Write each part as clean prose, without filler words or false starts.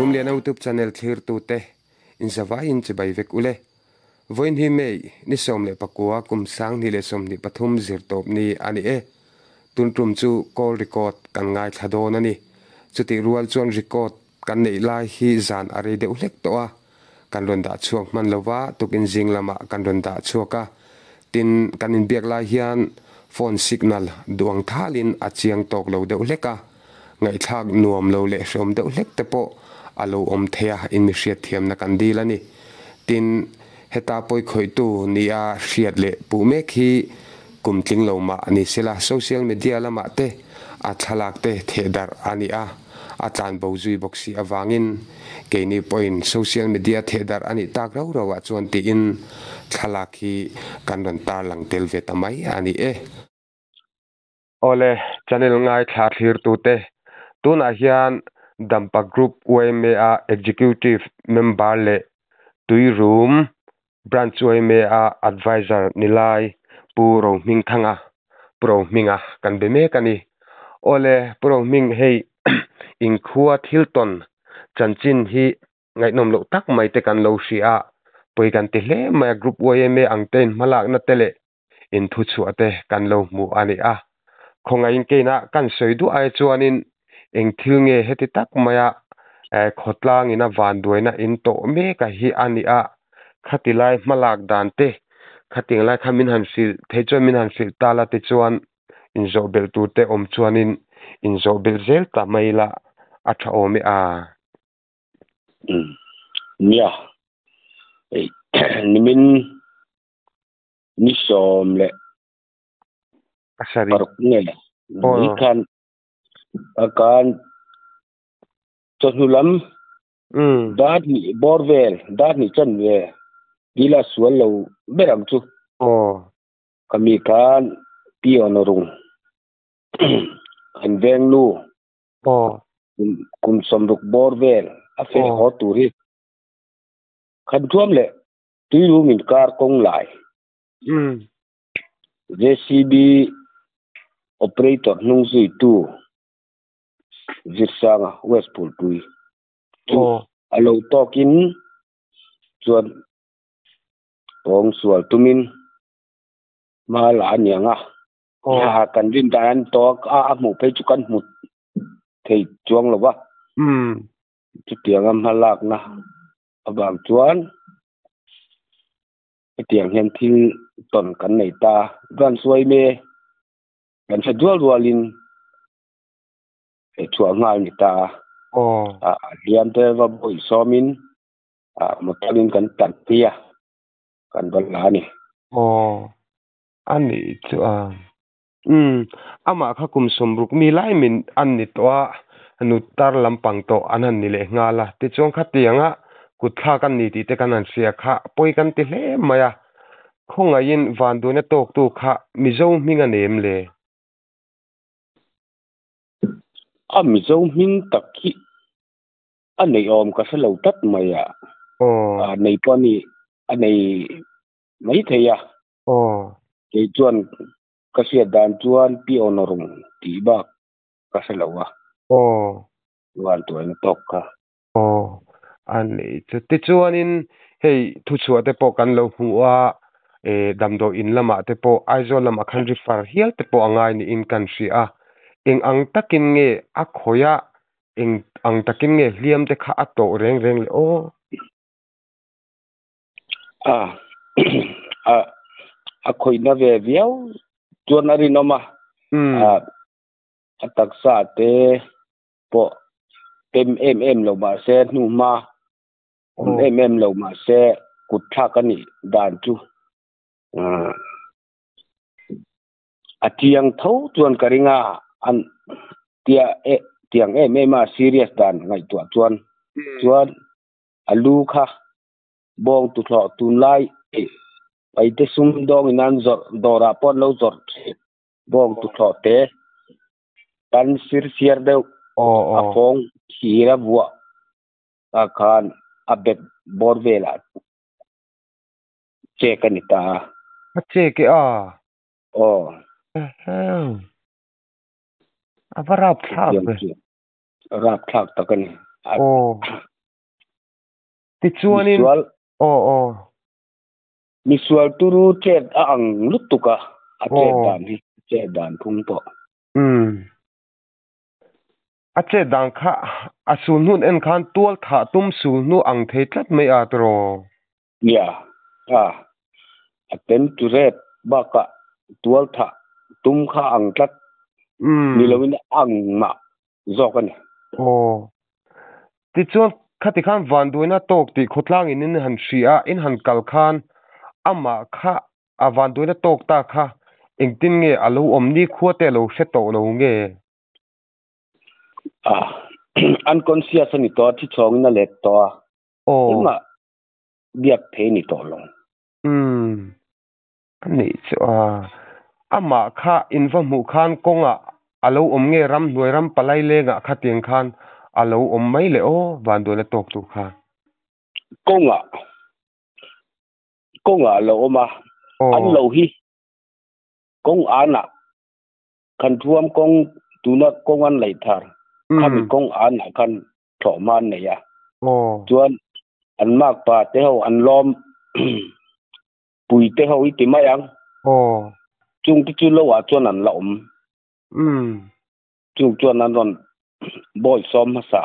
hum lian YouTube channel thlir tu te in zawai in chibai vek ule voin hi mei ni som le pakua kum sang ni le som ni pathum zir top ni ani e tuntum chu call record kan ngai thadon ani chuti rual chuan record kan nei lai hi zan are de ulek to a kan ron da chuak man lova tukin jing lama kan ron da chuaka tin kan in biak lai hian phone signal duang thalin achiang tok lo de uleka ngai thak nuam lo le som de ulek te po alo om thea in mi hriat thiam na kan dil ani tin heta poi khoi tu ni a hriat le pu me khi kum tling lo ma ani sela social media lama te a thalak te thedar ani a tlan bo zui boxi awangin ke ni point social media thedar ani tak ro ro wa chuan ti in thalak hi kan ron tar lang tel ve tamai ani e ole channel ngai thla thlir tu te tuna hian dampa group OMA executive member le tui room branch OMA advisor nilai puro ming thanga pro minga kan be me kani ole pro ming hei in khuwa Hilton chanchin hi ngai nom lo tak mai te kan lo ria poi kan te hle ma group OMA angten malak na tele in thu chu ate kan lo mu ani khonga in ke na kan soidu ai chuanin eng thil nge heti tak maya khotlang ina van duina in to me ka hi ani khatilai malak dan te khating lai khamin han sil theichon min han sil tala te chuan in zo bel tu te om chuanin in zo bel zel ta maila atha omi nia nimin ni som le asari parukne ni kan akan chonulam dad ni borvel dad ni chanwe gila sualo beram chu kami kan pionorung an venglu kum somruk borvel afe hoturi khan thuam le tuiru min kar kong lai JCB operator nung zui tu zirsanga westpool tui alo tokin chuan ong sual tumin mala anyanga ha kan rin dan tok a mu pe chu kan mut thei chuang lowa chu tiangam halak na abang chuan tiang hian thil ton kan nei ta gan suai me kan sa dual dualin e chuang ngal ni ta liam te va boi somin motalin kan tan pia kan balani ani chu ama kha kum somruk mi lai min anni to anu tar lampang to anan ni le ngala ti chong kha tianga kutha kan ni ti te kan an sia kha poi kan ti hle maya khonga in van du na tok tu kha mizo minga nem le mizo min takhi anei om ka salo tat maya nei pani anei mai theya ke chuan ka sia dan chuan pionorung ti ba ka salowa wan tu en tok ka ani te chuanin hei thu chu ate po kan lo huwa damdo in lama te po aizo lama khan ri far hial te po angai ni in kan ria eng ang takin nge a khoya eng ang takin nge hliam te kha ato reng reng le a khoi na ve viau chuan ari noma ataksa te po em lo ma se nu ma em lo ma se kutha kani dan chu atiang tho chuan karinga an tiang ma serious dan ngai tu chuan alu kha bong tu thlo tu lai ai te sum dong inan zor dora pon lo zor bong tu thlo te kan sir deu afong khira bua akhan abet borvela chekanita cheke avarap thak rap thak takani ti chuanin misual turu chet a ang lutuka a chet dan hi chet dan phung to a chet dan kha a sun hun en khan tual tha tum su nu ang thei tlat mai a tro ya a ten tu ret ba ka tual tha tum kha ang tlat ni lowin ang ma zokan ti chuan khati khan van duina tok ti khotlang in han hria in han kal khan ama kha avan duina tok ta kha engtin nge alo omni khuate lo hreto lo nge unconscious ni to thi chong na let to ma biak the ni to long ani chu ama kha inva mu khan konga alo omnge ram noi ram palai lenga khateng khan alo om mai le van duina tok tu kha konga lo oma an lo hi kong ana kan thuam kong tuna kong an lai thar khami kong ana kan tho man ne ya chuan an mak pa te ho an lom pui te ho i ti mayang chung ti chu lo wa chuan an la om chung chuan an ron boy som ma sa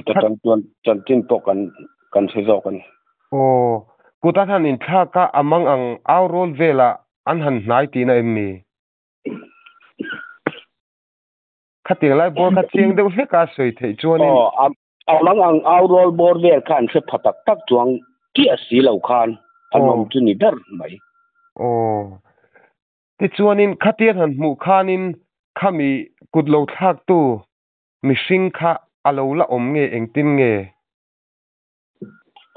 ta chan tin to kan se zo kan kuta than in tha ka amang ang aw rol vela an han hnai ti na emmi khating lai bor kha chiang deuh he ka soi thei chuan amang ang aw rol bor vel khan se phatak tak chuang ki a si lo khan anom chu ni dar mai ti chuanin khatian han mu khanin khami kutlo thak tu mihring kha alo la om nge engtin nge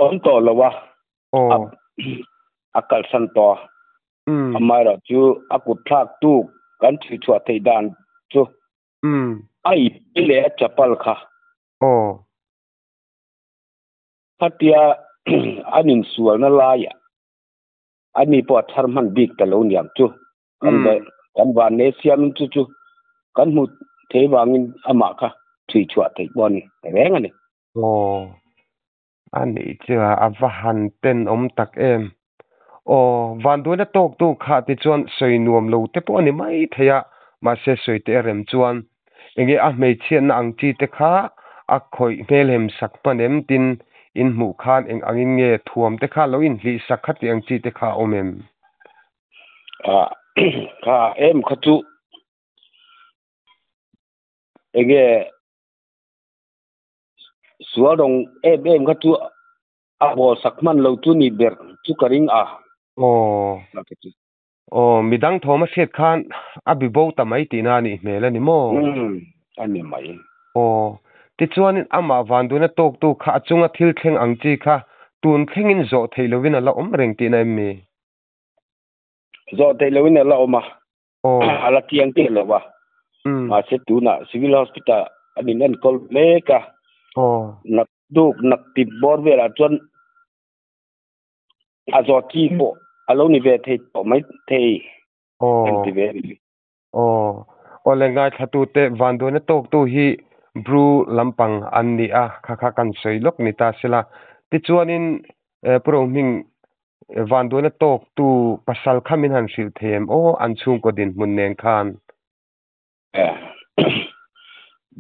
on to lawa akal san to amara chu akut thak tu kan thi chua thei dan chu ai ile chapal kha hatia anin sual na la ya ani po tharman big talo niam chu kan van ne siam chu kan mu thei wangin ama kha thi chua thei boni reng ani ani cha avahan ten om tak em van duina tok tu kha ti chuan soi nuam lo te po ani mai theya ma se soi te rem chuan enge a mei chian na ang chi te kha a khoi melhem sak panem tin in mu khan eng angin nge thuam te kha lo in hli sak khat ang chi te kha omem kha em khachu enge suadong em khachu abo sakman lo tu ni ber chu karing midang thoma set khan abibo tamai tina ni mela ni mo ani mai ti chuan ama van duina tok tu kha chunga thil thleng ang chi kha tun thlengin zo theilowin ala om reng ti na mi zo theilowin ala oma ala tiang te lawa ma se tu na civil hospital ani nen kol leka nak duk nak ti bor vela chuan azo ti po alo ni ve thei to mai thei ti ve lengai thatu te van duina tok tu hi bru lampang an ni a kha kan sei lok ni ta sela ti chuanin proming van duina tok tu pasal khamin han sil them an chung ko din mun nen khan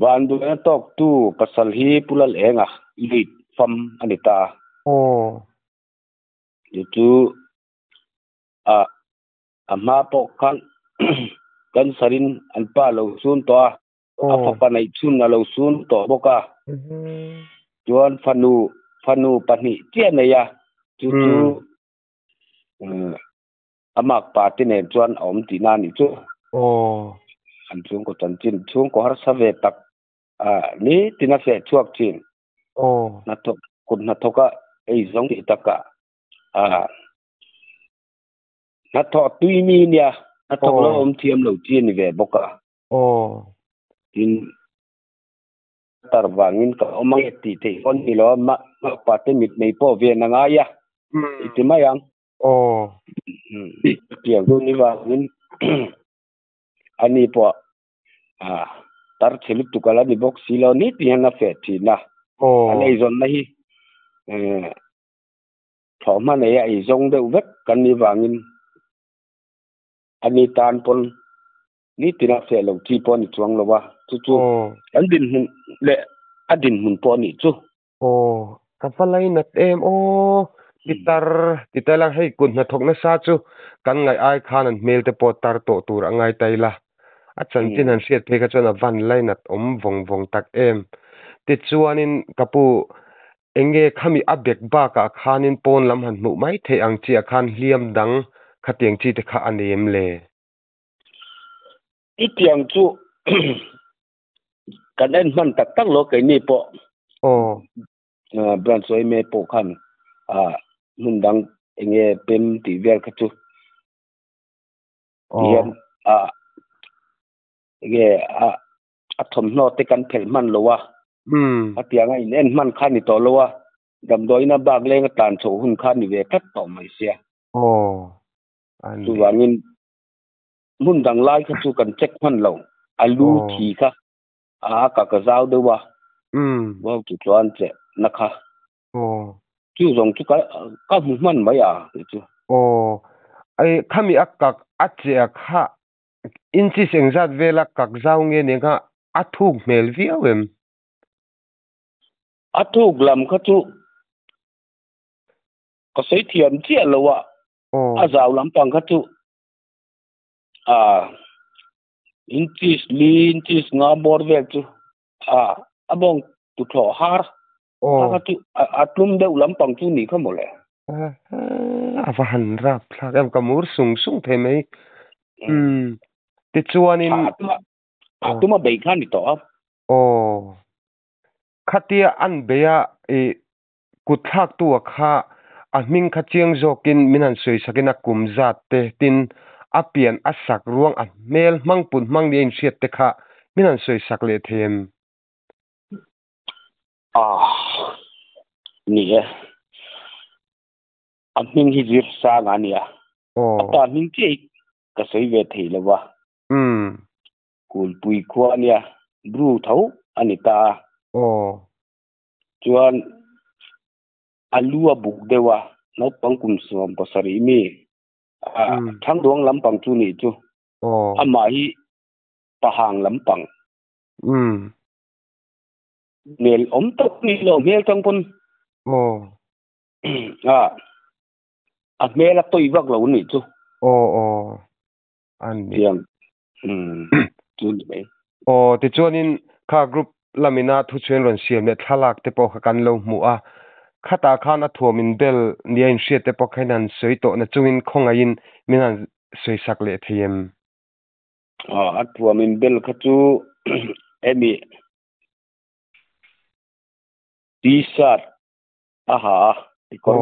van duina tok tu pasal hi pulal enga lit fam anita itu ama po kan kan sarin anpa lo sun to apa nai chun na lo sun to boka juan fanu pani tia ne ya chu amak pa ti ne juan om ti na ni chu an chung ko chan chin chung ko har sa ve tak ni tina se chuak chin na to kun na thoka ei zong ti taka na tho tui mi nia na tho lo om thiam lo chi ni ve boka in tarwangin ka omang ti te on ni lo ma pa te mit nei po ve na nga ya ti mayang tiang du ni wa nin ani po tar chelu tu kala ni box silo ni ti na fe ti na anh ấy dọn này thọ mà này ấy dòng đều vết cần đi vangin anh ấy tan pon ni tin áp sẽ lâu chi pon chuang lâu ba chú anh din hun lệ anh din hun pon ni chú kan falai nat em titar lang hei kun na thok na sa chu kan ngai ai khan an mel te po tar to tur angai taila achan tin an siat pheka chona van lai nat vong tak em ti chuanin kapu enge khami abek ba ka khanin pon lam han mu mai the ang chi khan hliam dang khatiang chi te kha anem le itiang chu kan en man tak lo kai ni po branch oi me po khan mun dang enge pem ti ver ka chu yan enge thom no te kan phel man lo wa atiang ai en man khan ni to lo wa dam doi na bag leng tan cho hun khan ni ve tat to mai sia chu wangin mun dang lai ka chu kan check man lo alu thi ka ka zau de wa wa chu chuan che na kha chu rong chu ka mu man mai chu ai khami akak ache kha inchi sengjat vela kak zau nge ne nga athuk mel viawem athuk lam kha chu có sei thiam chia lo wa zau lam pang kha chu intis nga bor vel chu abong tu tho har ha chu atlum de ulam pang chu ni kha mole avan rap thak em kamur sung the mai ti chuanin tuma bei khan ni to khatia an beya kuthak tu kha ahming kha chiang zokin minan soi sakina kumzat te tin apian asak ruang a mel mangpun mangni in siat te kha minan soi sakle them ni ahming hi jir sa ngania apa ahming ke ka sei ve thei lawa kul pui khwania bru thau anita chuan alua buk dewa no pangkum som pasari mi thang dong lampang chu ni chu ama hi pahang lampang mel om tok ni lo mel tang pon mel ak toi vak lo ni chu an tiang chu ni ti chuanin kha group lamina thu chen ron siam le thalak te po kan lo mu khata khan a thuamin bel niain hriat te po khainan soi to na chungin khongain minan soi sak le thiem a thuamin bel kha chu emi t-shirt ikor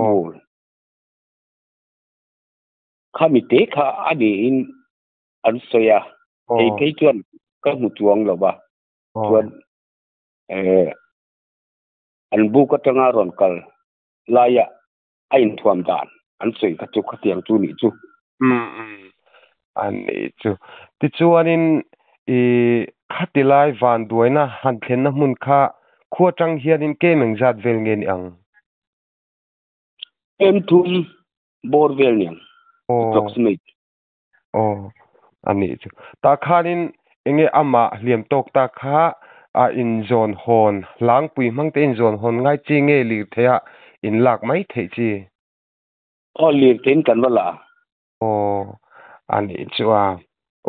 khami te kha ani in an soya ei chuan ka mu chuang lo ba chuan an bu ka tanga ron kal laya ain thuam dan an soi ka chu khatiang chu ni chu an ni chu ti chuanin khatilai van duaina han thlen na mun kha khuatang hianin kemeng zat vel nge ni ang em thum bor vel ni approximate ani chu ta khanin enge ama hliam tok ta kha in zone hon lang pui mangte in zone hon ngai chi nge li thea in lak mai thei chi li ten kan wala ani chuwa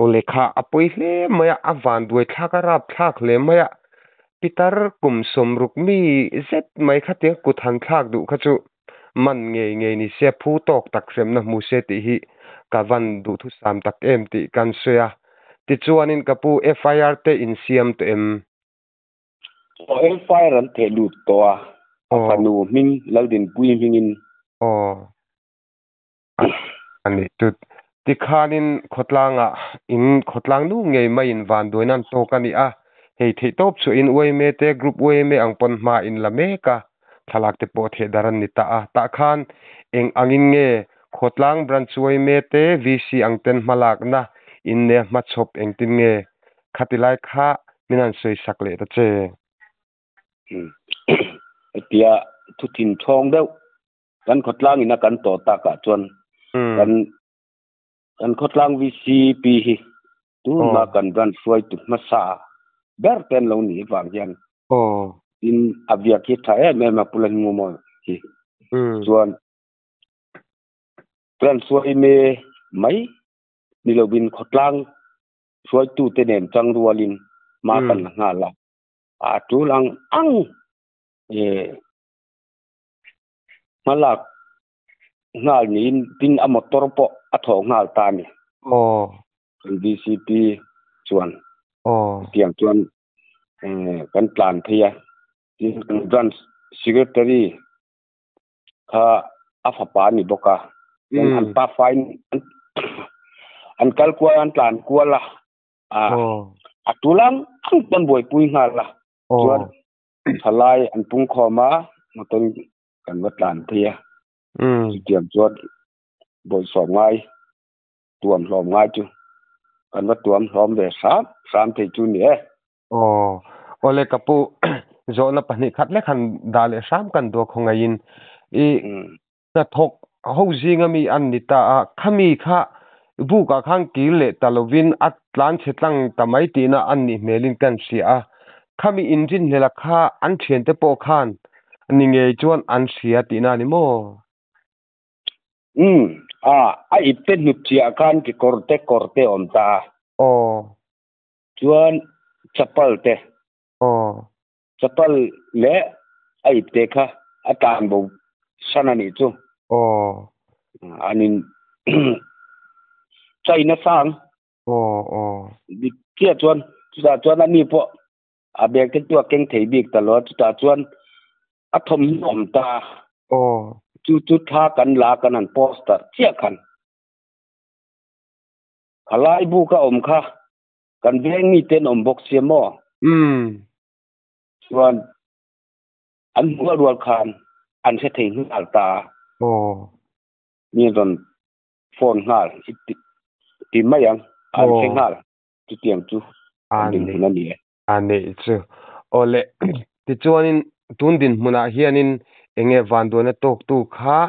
ole kha apoi hle maya avan duai thakara thak le maya pitar kum somruk mi zet mai khate kuthan thak du khachu man nge ni se phu tok tak sem na mu se ti hi kavan du thu sam tak em ti kan soya ti chuanin kapu FIR te in siam to em FIR an the lu to panu min ladin pui mingin ani tu ti khanin khotlanga in khotlang nu nge mai in van doinan to kani hei thei top chu in oi me te group oi me angpon ma in la me ka thalak te po the daran ni ta khan eng angin nge khotlang branch oi me te VC angten malak na in ne ma chop eng tin nge khatilai kha minan soi sakle ta che tia thu tin thong deuh kan khotlang ina kan to ta ka chuan kan khotlang VCP hi tu ma kan ran fuai tu ma sa ber ten lo ni wang hian in avia ki thae me ma pulan mu mo hi chuan ran fuai me mai ni lo bin khotlang fuai tu te nen chang rualin ma kan nga la a tu lang ang malak ngal ni tin a motor po a tho ngal ta ni VCP chuan tiang chuan kan plan thia tin kan secretary kha afapa ni boka an pa fine an kal kwa an plan kwa la a tulang ang ton boy pui ngal la chuan thalai an pung khoma motor kan wa plan thia tiang chuan boy so ngai tuam hlom ngai chu kan wa tuam hlom ve sam thei chu ni ole kapu zo na pani khat le khan dale sam kan do khongain na thok ho jinga mi an ni ta khami kha bu ka khang ki le talovin atlan chetlang tamai ti na an ni melin kan sia khami injin hela kha an thian te po khan ninge chuan an sia ti na ni mo a itten hip chi akan ki korte om ta chuan chapal te chapal le ai te kha atan bo sanani chu anin China sang di kia chuan chuan ani po a bek te tua keng thei bik ta lo chuan a thom om ta chu tha kan la kan an poster chia khan alai bu ka om kha kan veng ni ten om box se mo chuan an rual khan an se thei ngal ta ni don phone ngal ti mayang an se ngal ti tiang chu an ding na ni ane chu ole ti chuanin tundin hmuna hianin enge vando na tok tu kha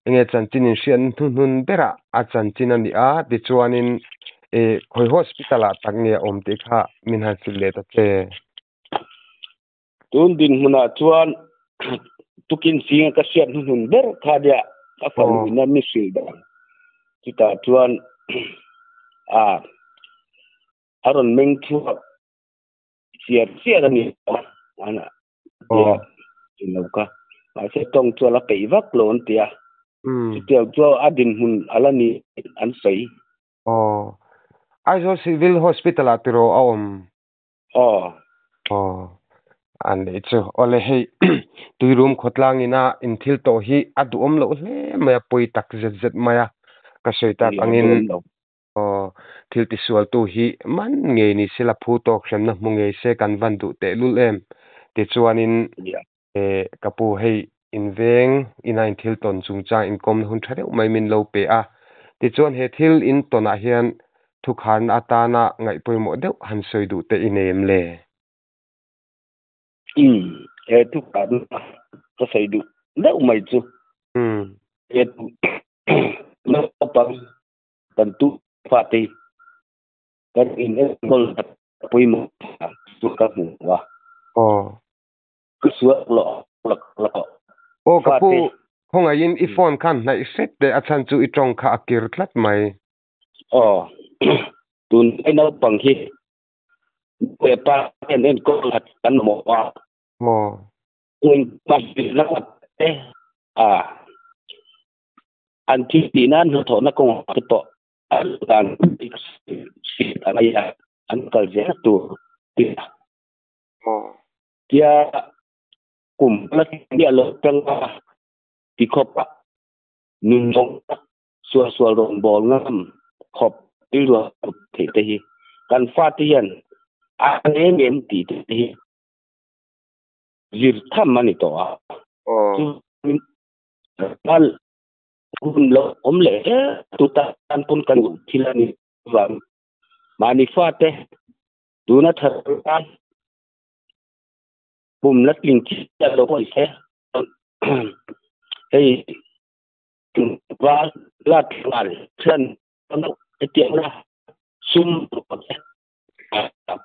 enge chanchin sian hun bera a chanchin ani a ti chuanin khoi hospital a tak nge om te kha min han sil le ta che tundin hmuna chuan tukin singa ka sian hun ber kha dia ka falu ina mi sil da kita chuan aron meng thu sia ni ana ka a se tong chu la pei vak lon tia tiang chu adin hun alani an sei aizo civil hospital atiro aom an chu ole hei tuirum khotlang ina inthil to hi aduom lo hle maya poi tak zet maya ka soita angin thil ti sual tu hi man nge ni sila phu tok sem na munge se kan van du te lul em ti chuanin kapu hei inveng ina in thil ton chung cha in kom hun thare mai min lo pe a ti chuan he thil in tona hian thu khan atana ngai poimo deuh han soi du te inem le thu khan ko soi du deuh mai chu no pang tan tu fati kan in kol poimo tu ka mu wa ku suak lo kapu honga in iphone khan na set de achan chu itong kha akir tlat mai tun no pang hi pe pa en ko hat kan mo wa in pas na an thi ti nan no tho na ko to an si ya an kal je tu dia kum la dia lo tang ti khopa nin jong sual ron bol ngam khop ti lo te te hi kan fa ti yan an em ti te hi jir tham mani to al kun lo le tu ta an pun kan thilani wa mani fa te tu na thar an bum lat ling chi lo ko se hey và là chân nó cái tiếng là sum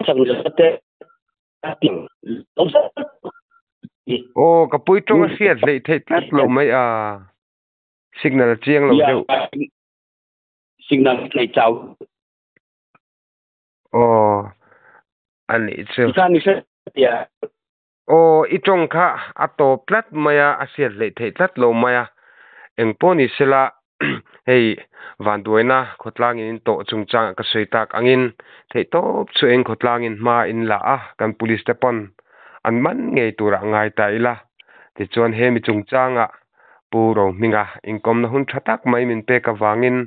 chẳng là thế tiếng ông sẽ ô cái bụi trong cái xiết lệ thế tát lộ mấy à signal chiang lộ đâu signal này chào ô anh ấy chứ ni sẽ ya ô ít trong cả à to plat maya à xiết lệ thế tát lộ maya em poni sela hey van duina khotlangin to chungchang ka seitak angin thei top chueng khotlangin ma in la a kan police tepon an man ngei tura ngai taila ti chuan he mi chungchanga puro minga inkom na hun thatak mai min pe ka wangin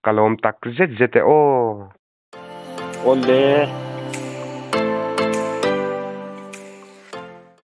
kalom tak zet zete o ole